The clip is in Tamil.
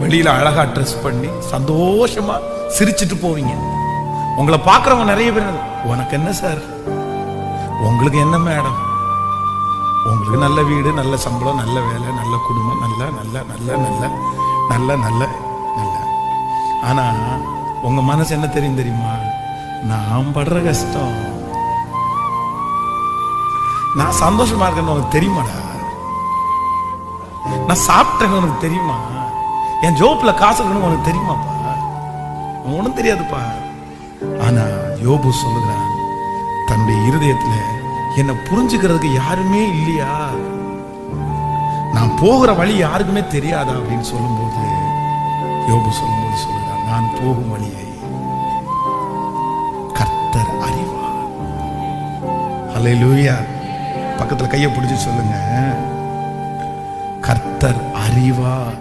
வெளியில அழகா ட்ரெஸ் பண்ணி சந்தோஷமா சிரிச்சிட்டு போவீங்க. உங்களை பார்க்கறவங்க நிறைய பேர், உனக்கு என்ன சார், உங்களுக்கு என்ன மேடம், உங்களுக்கு நல்ல வீடு, நல்ல சம்பளம், நல்ல வேலை, நல்ல குடும்பம், நல்ல நல்ல நல்ல நல்ல நல்ல நல்ல நல்ல. ஆனா உங்க மனசு என்ன தெரியும் தெரியுமா? நான் படுற கஷ்டம், நான் சந்தோஷமா இருக்கேன்னு உனக்கு தெரியுமாடா? நான் சாப்பிட்டேன்னு உனக்கு தெரியுமா? என் ஜோப்ல காசு இருக்கணும் உனக்கு தெரியுமாப்பா? ஒன்றும் தெரியாதுப்பா. ஆனா யோபு சொல்லுகிறான், தன்னுடைய இருதயத்துல என்னை புரிஞ்சுக்கிறதுக்கு யாருமே இல்லையா, நான் போகிற வழி யாருக்குமே தெரியாதா அப்படின்னு சொல்லும்போது, யோபு சொல்லும்போது சொல்லுகிறான், நான் போகும் வழியை கர்த்தர் அறிவார். ஹல்லேலூயா. பக்கத்துல கையை பிடிச்சு சொல்லுங்க, கர்த்தர் அறிவார்.